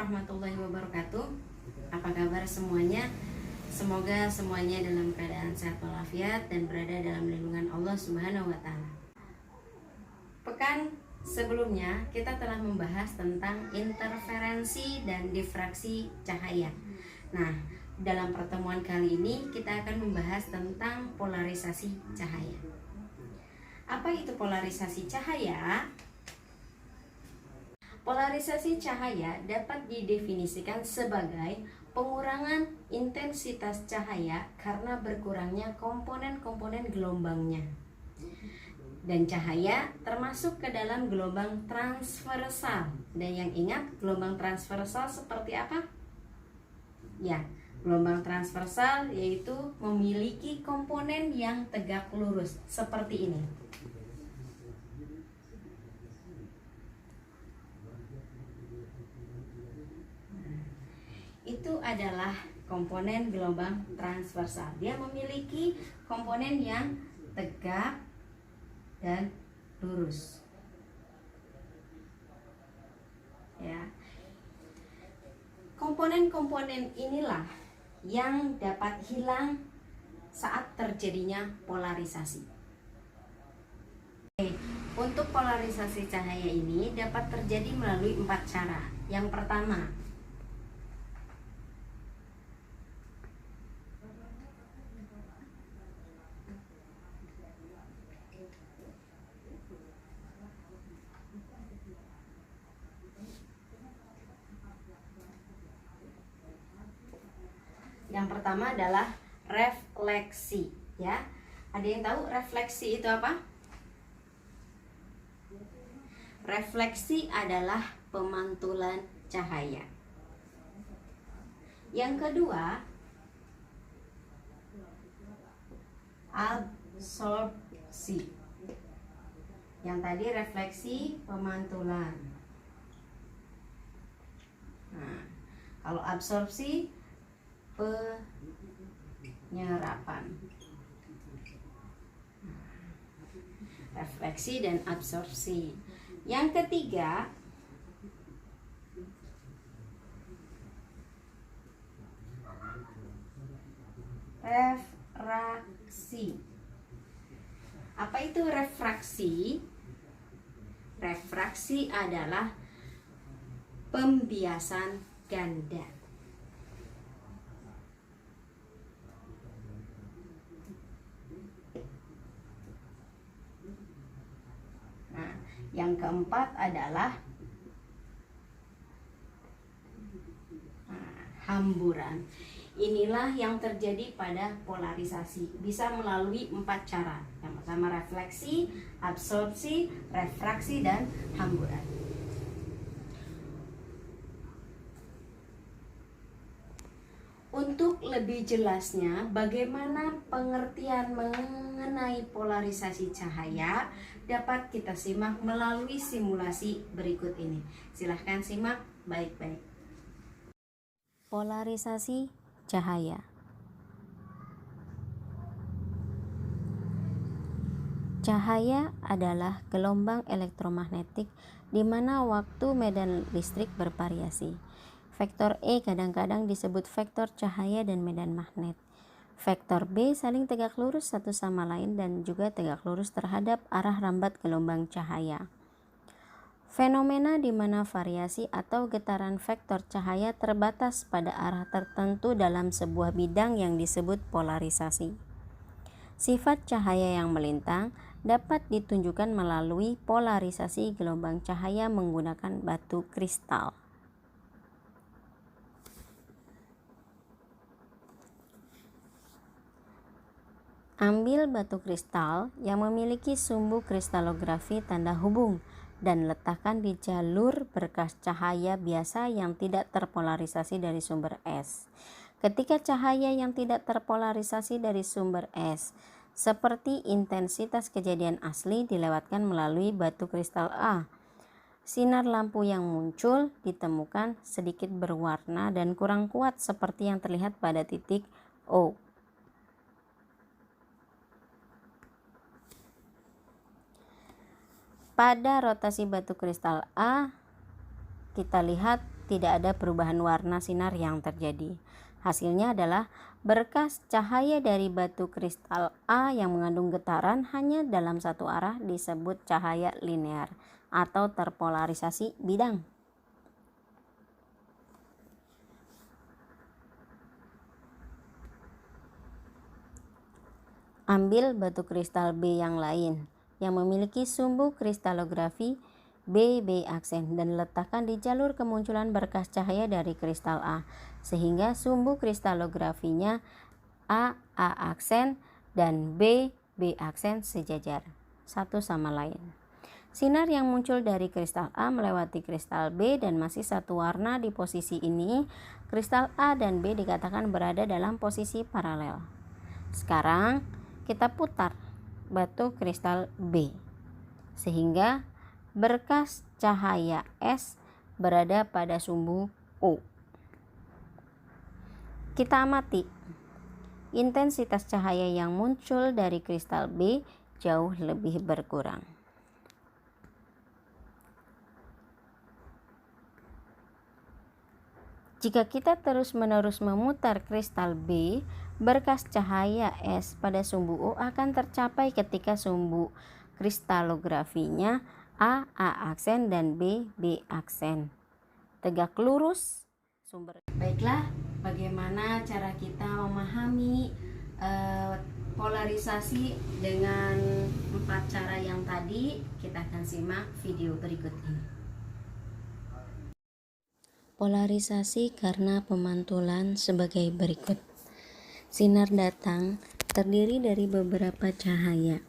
warahmatullahi wabarakatuh. Apa kabar semuanya? Semoga semuanya dalam keadaan sehat walafiat dan berada dalam lindungan Allah Subhanahu wa taala. Pekan sebelumnya kita telah membahas tentang interferensi dan difraksi cahaya. Nah, dalam pertemuan kali ini kita akan membahas tentang polarisasi cahaya. Apa itu polarisasi cahaya? Polarisasi cahaya dapat didefinisikan sebagai pengurangan intensitas cahaya karena berkurangnya komponen-komponen gelombangnya. Dan cahaya termasuk ke dalam gelombang transversal. Dan yang ingat, gelombang transversal seperti apa? Ya, gelombang transversal yaitu memiliki komponen yang tegak lurus seperti ini. Itu adalah komponen gelombang transversal. Dia memiliki komponen yang tegak dan lurus. Ya. Komponen-komponen inilah yang dapat hilang saat terjadinya polarisasi. Untuk polarisasi cahaya ini dapat terjadi melalui 4 cara. Yang pertama, adalah refleksi, ya. Ada yang tahu refleksi itu apa? Refleksi adalah pemantulan cahaya. Yang kedua, absorpsi. Yang tadi refleksi, pemantulan. Nah, kalau absorpsi, penyerapan. Refleksi dan absorpsi. Yang ketiga, refraksi. Apa itu refraksi? Refraksi adalah pembiasan ganda. Nah, yang keempat adalah hamburan. Inilah yang terjadi pada polarisasi. Bisa melalui 4 cara. Yang pertama refleksi, absorpsi, refraksi, dan hamburan. Untuk lebih jelasnya bagaimana pengertian mengenai polarisasi cahaya dapat kita simak melalui simulasi berikut ini. Silahkan simak baik-baik. Polarisasi cahaya. Cahaya adalah gelombang elektromagnetik di mana waktu medan listrik bervariasi. Vektor E kadang-kadang disebut vektor cahaya dan medan magnet. Vektor B saling tegak lurus satu sama lain dan juga tegak lurus terhadap arah rambat gelombang cahaya. Fenomena di mana variasi atau getaran vektor cahaya terbatas pada arah tertentu dalam sebuah bidang yang disebut polarisasi. Sifat cahaya yang melintang dapat ditunjukkan melalui polarisasi gelombang cahaya menggunakan batu kristal. Ambil batu kristal yang memiliki sumbu kristalografi tanda hubung dan letakkan di jalur berkas cahaya biasa yang tidak terpolarisasi dari sumber es. Ketika cahaya yang tidak terpolarisasi dari sumber es, seperti intensitas kejadian asli dilewatkan melalui batu kristal A, sinar lampu yang muncul ditemukan sedikit berwarna dan kurang kuat seperti yang terlihat pada titik O. Pada rotasi batu kristal A, kita lihat tidak ada perubahan warna sinar yang terjadi. Hasilnya adalah berkas cahaya dari batu kristal A yang mengandung getaran hanya dalam satu arah disebut cahaya linear atau terpolarisasi bidang. Ambil batu kristal B yang lain yang memiliki sumbu kristalografi BB aksen dan letakkan di jalur kemunculan berkas cahaya dari kristal A sehingga sumbu kristalografinya A aksen dan B aksen sejajar satu sama lain. Sinar yang muncul dari kristal A melewati kristal B dan masih satu warna di posisi ini, kristal A dan B dikatakan berada dalam posisi paralel. Sekarang kita putar batu kristal B sehingga berkas cahaya S berada pada sumbu O. Kita amati intensitas cahaya yang muncul dari kristal B jauh lebih berkurang. Jika kita terus-menerus memutar kristal B, berkas cahaya S pada sumbu O akan tercapai ketika sumbu kristalografinya A aksen dan B aksen tegak lurus sumber. Baiklah, bagaimana cara kita memahami polarisasi dengan 4 cara yang tadi? Kita akan simak video berikut ini. Polarisasi karena pemantulan sebagai berikut. Sinar datang terdiri dari beberapa cahaya.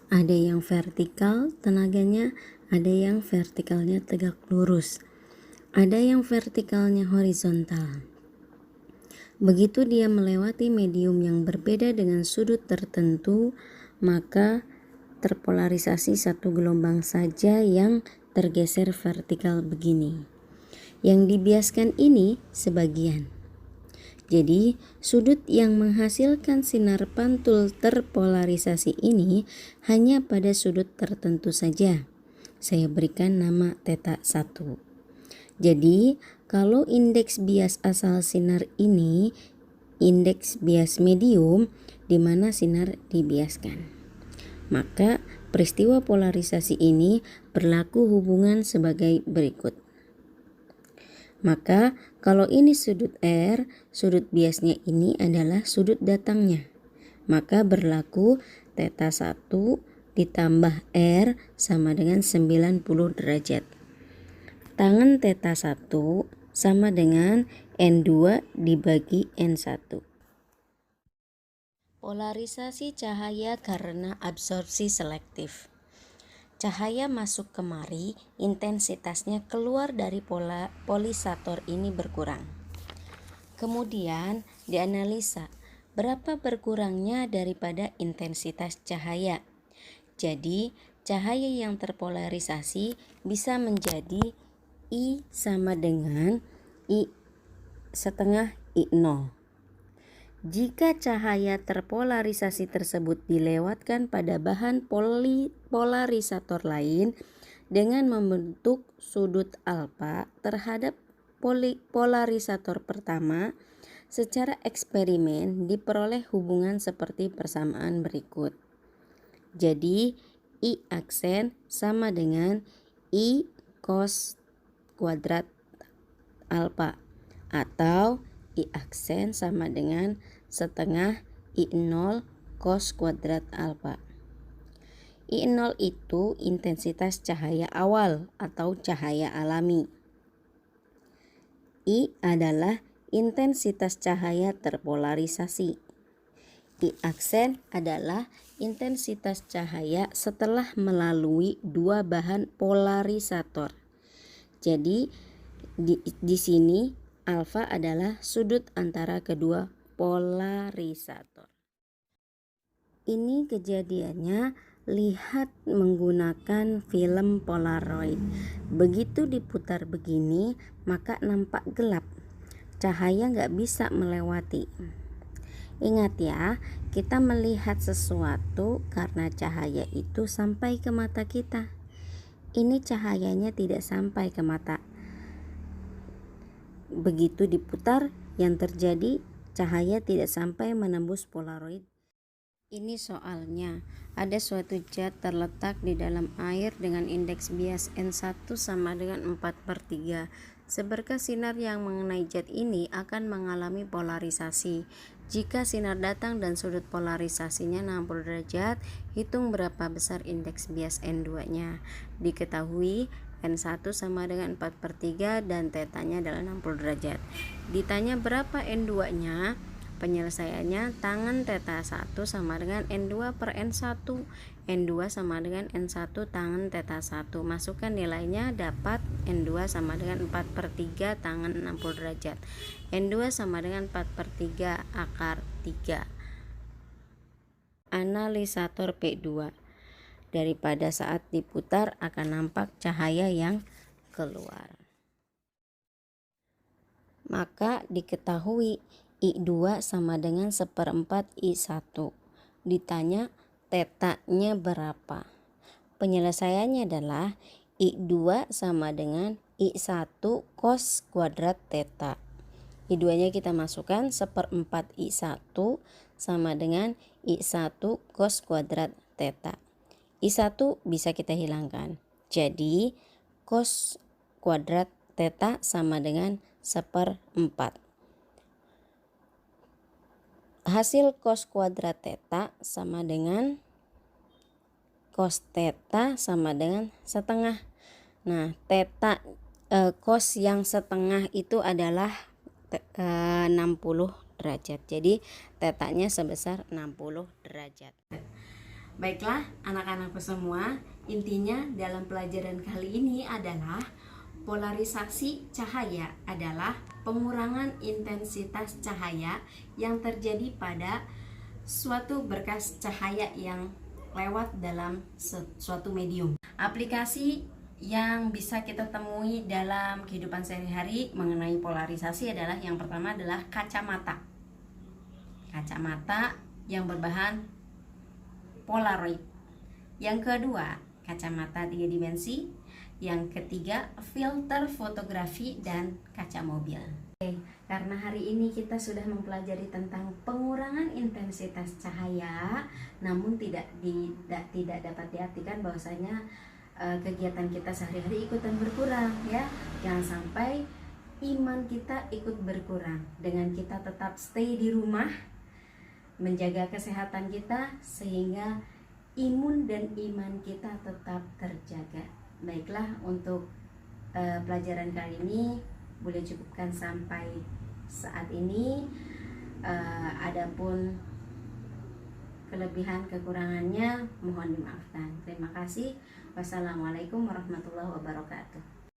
Ada yang vertikal tenaganya, ada yang vertikalnya tegak lurus, ada yang vertikalnya horizontal. Begitu dia melewati medium yang berbeda dengan sudut tertentu, maka terpolarisasi satu gelombang saja yang tergeser vertikal begini. Yang dibiaskan ini sebagian. Jadi, sudut yang menghasilkan sinar pantul terpolarisasi ini hanya pada sudut tertentu saja. Saya berikan nama θ1. Jadi, kalau indeks bias asal sinar ini indeks bias medium di mana sinar dibiaskan, maka peristiwa polarisasi ini berlaku hubungan sebagai berikut. Maka kalau ini sudut R, sudut biasnya ini adalah sudut datangnya. Maka berlaku θ1 ditambah R sama dengan 90 derajat. Tangen θ1 sama dengan N2 dibagi N1. Polarisasi cahaya karena absorpsi selektif. Cahaya masuk kemari, intensitasnya keluar dari polisator ini berkurang. Kemudian dianalisa berapa berkurangnya daripada intensitas cahaya. Jadi cahaya yang terpolarisasi bisa menjadi I sama dengan I setengah I0. Jika cahaya terpolarisasi tersebut dilewatkan pada bahan polarisator lain dengan membentuk sudut alfa terhadap polarisator pertama, secara eksperimen diperoleh hubungan seperti persamaan berikut. Jadi, I aksen sama dengan I cos kuadrat alfa atau I aksen sama dengan setengah I0 cos kuadrat alfa. I0 itu intensitas cahaya awal atau cahaya alami. I adalah intensitas cahaya terpolarisasi. I aksen adalah intensitas cahaya setelah melalui dua bahan polarisator. Jadi di sini alfa adalah sudut antara kedua polarisator. Ini kejadiannya, lihat menggunakan film Polaroid. Begitu diputar begini, maka nampak gelap. Cahaya nggak bisa melewati. Ingat ya, kita melihat sesuatu karena cahaya itu sampai ke mata kita. Ini cahayanya tidak sampai ke mata. begitu diputar, yang terjadi cahaya tidak sampai menembus polaroid. Ini soalnya, ada suatu zat terletak di dalam air dengan indeks bias N1 sama dengan 4/3. Seberkas sinar yang mengenai zat ini akan mengalami polarisasi. Jika sinar datang dan sudut polarisasinya 60 derajat, hitung berapa besar indeks bias N2-nya. Diketahui N1 sama dengan 4/3 dan tetanya adalah 60 derajat. Ditanya berapa N2-nya? Penyelesaiannya, tangan θ 1 sama dengan N2 per N1. N2 sama dengan N1 tangan θ 1. Masukkan nilainya, dapat N2 sama dengan 4/3 tangan 60 derajat. N2 sama dengan 4/3 akar 3. Analisator P2. Daripada saat diputar akan nampak cahaya yang keluar. Maka diketahui I2 sama dengan 1/4 I1. Ditanya tetanya berapa? Penyelesaiannya adalah I2 sama dengan I1 cos kuadrat theta. I2 nya kita masukkan 1/4 I1 sama dengan I1 cos kuadrat theta. I1 bisa kita hilangkan. Jadi cos kuadrat theta sama dengan 1/4. Hasil cos kuadrat theta sama dengan cos theta sama dengan setengah. Nah, theta cos yang setengah itu adalah 60 derajat. Jadi tetanya sebesar 60 derajat. Baiklah anak-anakku semua, intinya dalam pelajaran kali ini adalah polarisasi cahaya adalah pengurangan intensitas cahaya yang terjadi pada suatu berkas cahaya yang lewat dalam suatu medium. Aplikasi yang bisa kita temui dalam kehidupan sehari-hari mengenai polarisasi adalah yang pertama adalah kacamata. Kacamata yang berbahan polaroid. Yang kedua, kacamata 3 dimensi. Yang ketiga, filter fotografi dan kaca mobil. Karena hari ini kita sudah mempelajari tentang pengurangan intensitas cahaya, namun tidak dapat diartikan bahwasanya kegiatan kita sehari-hari ikutan berkurang, ya. Jangan sampai iman kita ikut berkurang dengan kita tetap stay di rumah, menjaga kesehatan kita sehingga imun dan iman kita tetap terjaga. Baiklah, untuk pelajaran kali ini boleh cukupkan sampai saat ini. Adapun kelebihan kekurangannya mohon dimaafkan. Terima kasih. Wassalamualaikum warahmatullahi wabarakatuh.